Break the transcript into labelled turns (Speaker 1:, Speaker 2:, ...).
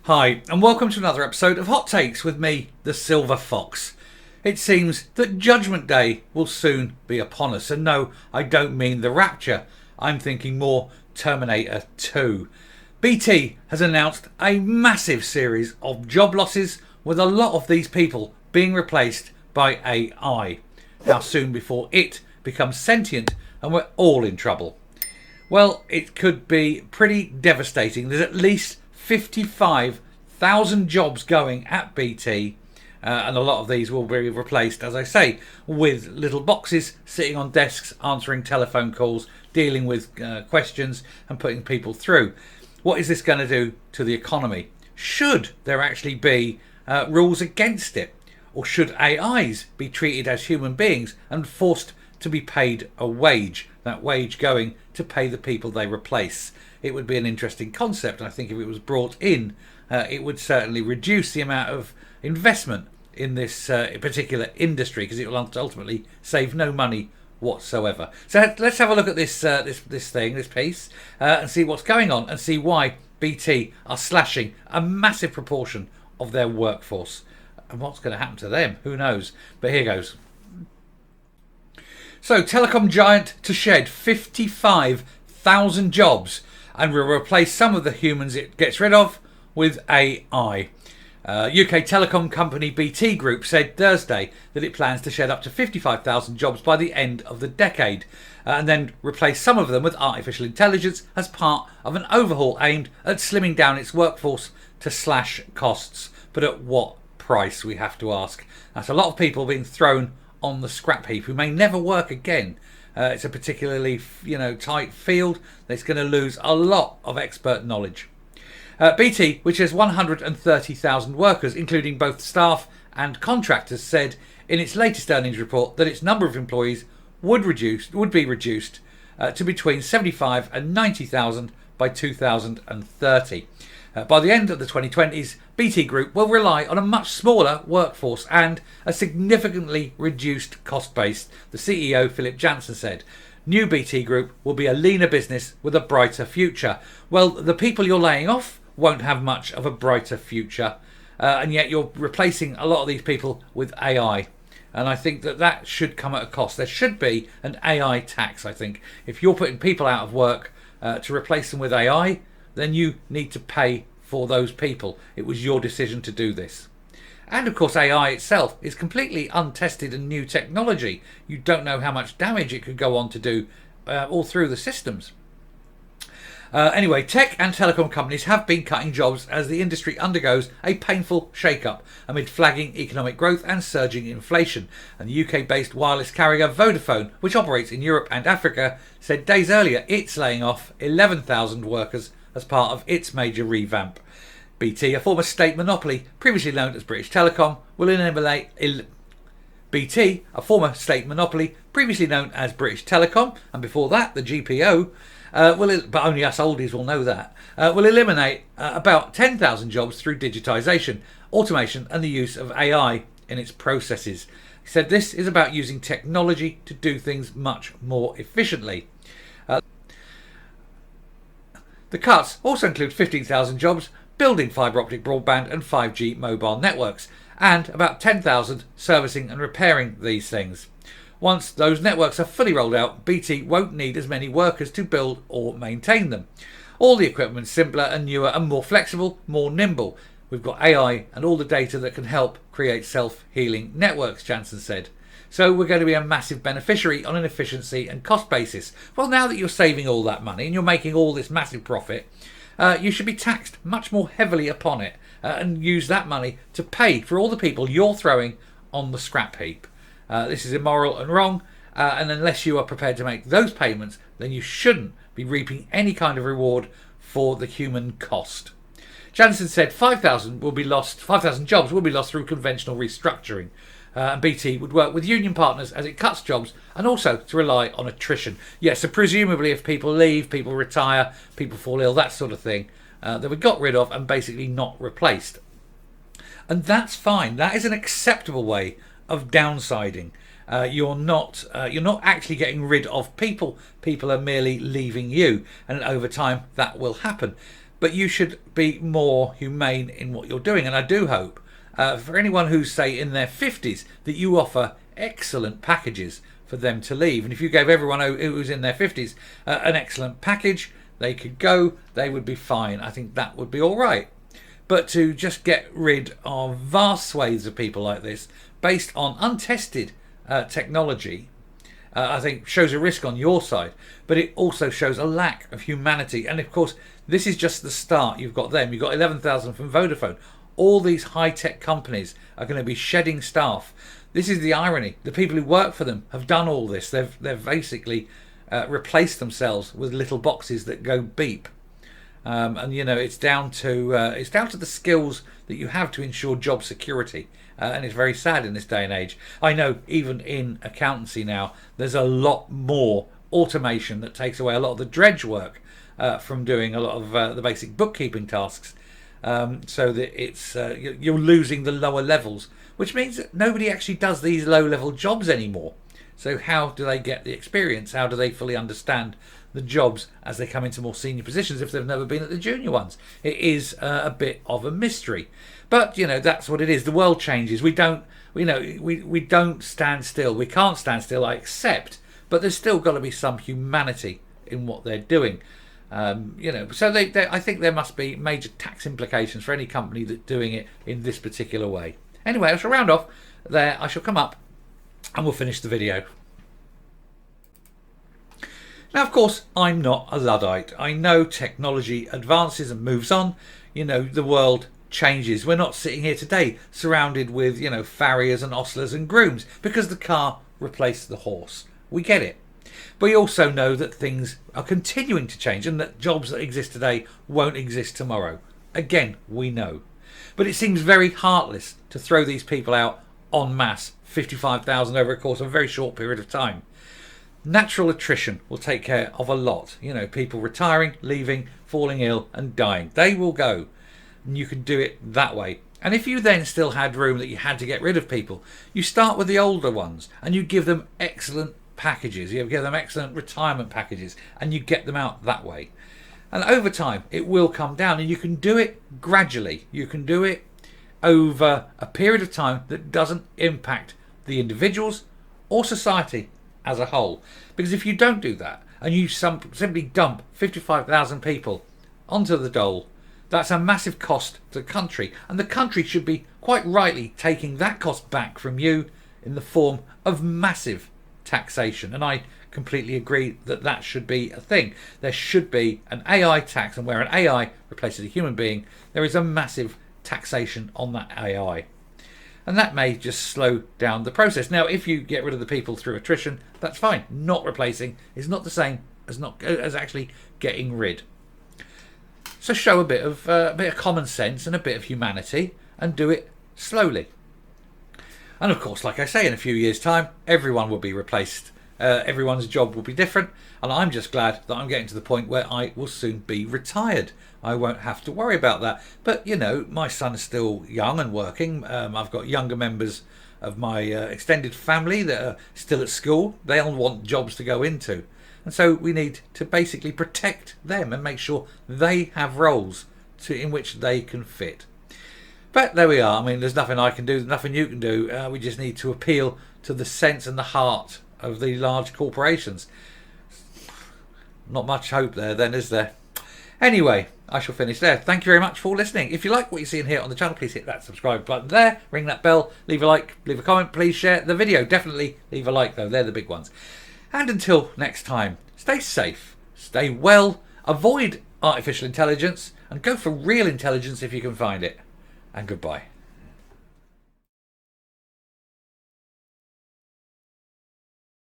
Speaker 1: Hi, and welcome to another episode of Hot Takes with me, the Silver Fox. It seems that Judgement Day will soon be upon us, and no, I don't mean the rapture. I'm thinking more Terminator 2. BT has announced a massive series of job losses, with a lot of these people being replaced by AI. How soon before it becomes sentient and we're all in trouble? Well, it could be pretty devastating. There's at least 55,000 jobs going at BT, and a lot of these will be replaced, as I say, with little boxes sitting on desks, answering telephone calls, dealing with questions and putting people through. What is this going to do to the economy? Should there actually be rules against it? Or should AIs be treated as human beings and forced to be paid a wage, that wage going to pay the people they replace? It would be an interesting concept. I think if it was brought in, it would certainly reduce the amount of investment in this particular industry, because it will ultimately save no money whatsoever. So let's have a look at this piece, and see what's going on and see why BT are slashing a massive proportion of their workforce. And what's going to happen to them? Who knows? But here goes. So, telecom giant to shed 55,000 jobs and will replace some of the humans it gets rid of with AI. UK telecom company BT Group said Thursday that it plans to shed up to 55,000 jobs by the end of the decade, and then replace some of them with artificial intelligence as part of an overhaul aimed at slimming down its workforce to slash costs. But at what price, we have to ask? That's a lot of people being thrown on the scrap heap who may never work again. It's a particularly tight field that's going to lose a lot of expert knowledge. BT, which has 130,000 workers, including both staff and contractors, said in its latest earnings report that its number of employees would be reduced to between 75 and 90,000 by 2030. By the end of the 2020s, BT Group will rely on a much smaller workforce and a significantly reduced cost base, the CEO Philip Jansen said. New BT Group will be a leaner business with a brighter future. Well, the people you're laying off won't have much of a brighter future, and yet you're replacing a lot of these people with AI. And I think that should come at a cost. There should be an AI tax, I think. If you're putting people out of work to replace them with AI, then you need to pay for those people. It was your decision to do this. And of course, AI itself is completely untested and new technology. You don't know how much damage it could go on to do all through the systems. Anyway, tech and telecom companies have been cutting jobs as the industry undergoes a painful shake-up amid flagging economic growth and surging inflation. And the UK-based wireless carrier Vodafone, which operates in Europe and Africa, said days earlier it's laying off 11,000 workers as part of its major revamp. BT, a former state monopoly previously known as British Telecom, will eliminate BT, a former state monopoly previously known as British Telecom, and before that the GPO, but only us oldies will know that, will eliminate about 10,000 jobs through digitisation, automation and the use of AI in its processes. He said this is about using technology to do things much more efficiently. The cuts also include 15,000 jobs building fibre optic broadband and 5G mobile networks, and about 10,000 servicing and repairing these things. Once those networks are fully rolled out, BT won't need as many workers to build or maintain them. All the equipment's simpler and newer and more flexible, more nimble. We've got AI and all the data that can help create self-healing networks, Jansen said. So we're going to be a massive beneficiary on an efficiency and cost basis. Well, now that you're saving all that money and you're making all this massive profit, you should be taxed much more heavily upon it, and use that money to pay for all the people you're throwing on the scrap heap. This is immoral and wrong, and unless you are prepared to make those payments, then you shouldn't be reaping any kind of reward for the human cost. Jansen said 5,000 jobs will be lost through conventional restructuring. And BT would work with union partners as it cuts jobs, and also to rely on attrition. Yes, so presumably if people leave, people retire, people fall ill, that sort of thing, they were got rid of and basically not replaced. And that's fine. That is an acceptable way of downsiding. You're not actually getting rid of people. People are merely leaving you, and over time that will happen. but you should be more humane in what you're doing. And I do hope for anyone who's, say, in their 50s, that you offer excellent packages for them to leave. And if you gave everyone who's in their 50s an excellent package, they could go, they would be fine. I think that would be all right. But to just get rid of vast swathes of people like this based on untested technology, I think shows a risk on your side, but it also shows a lack of humanity. And of course, this is just the start. You've got them. You've got 11,000 from Vodafone. All these high-tech companies are going to be shedding staff. This is the irony. The people who work for them have done all this. They've basically replaced themselves with little boxes that go beep. And you know, it's down to the skills that you have to ensure job security, and it's very sad in this day and age. I know even in accountancy now, there's a lot more automation that takes away a lot of the dredge work from doing a lot of the basic bookkeeping tasks. So that it's you're losing the lower levels, which means that nobody actually does these low-level jobs anymore. So how do they get the experience? How do they fully understand the jobs as they come into more senior positions if they've never been at the junior ones? It is a bit of a mystery. But, you know, that's what it is. The world changes. We don't stand still. We can't stand still, I accept. But there's still got to be some humanity in what they're doing. So I think there must be major tax implications for any company that's doing it in this particular way. Anyway, I shall round off there. I shall come up and we'll finish the video. Now, of course, I'm not a Luddite. I know technology advances and moves on. You know, the world changes. We're not sitting here today surrounded with, you know, farriers and ostlers and grooms because the car replaced the horse. We get it. But we also know that things are continuing to change and that jobs that exist today won't exist tomorrow. Again, we know. But it seems very heartless to throw these people out en masse, 55,000 over a course of a very short period of time. Natural attrition will take care of a lot. You know, people retiring, leaving, falling ill and dying. They will go. And you can do it that way. And if you then still had room that you had to get rid of people, you start with the older ones and you give them excellent packages. You give them excellent retirement packages and you get them out that way. And over time, it will come down and you can do it gradually. You can do it over a period of time that doesn't impact the individuals or society as a whole. Because if you don't do that and you simply dump 55,000 people onto the dole, that's a massive cost to the country. And the country should be quite rightly taking that cost back from you in the form of massive taxation. And I completely agree that that should be a thing. There should be an AI tax, and where an AI replaces a human being, there is a massive taxation on that AI. And that may just slow down the process. Now, if you get rid of the people through attrition, that's fine. Not replacing is not the same as actually getting rid. So show a bit of common sense and a bit of humanity, and do it slowly. And of course, like I say, in a few years' time, everyone will be replaced. Everyone's job will be different, and I'm just glad that I'm getting to the point where I will soon be retired. I won't have to worry about that. But, you know, my son is still young and working. I've got younger members of my extended family that are still at school. They'll want jobs to go into. And so we need to basically protect them and make sure they have roles in which they can fit. But there we are. I mean, there's nothing I can do, there's nothing you can do. We just need to appeal to the sense and the heart of the large corporations. Not much hope there then, is there? Anyway, I shall finish there. Thank you very much for listening. If you like what you see and hear on the channel, please hit that subscribe button there, ring that bell, leave a like, leave a comment, please share the video. Definitely leave a like though, they're the big ones. And until next time, stay safe, stay well, avoid artificial intelligence, and go for real intelligence if you can find it. And goodbye.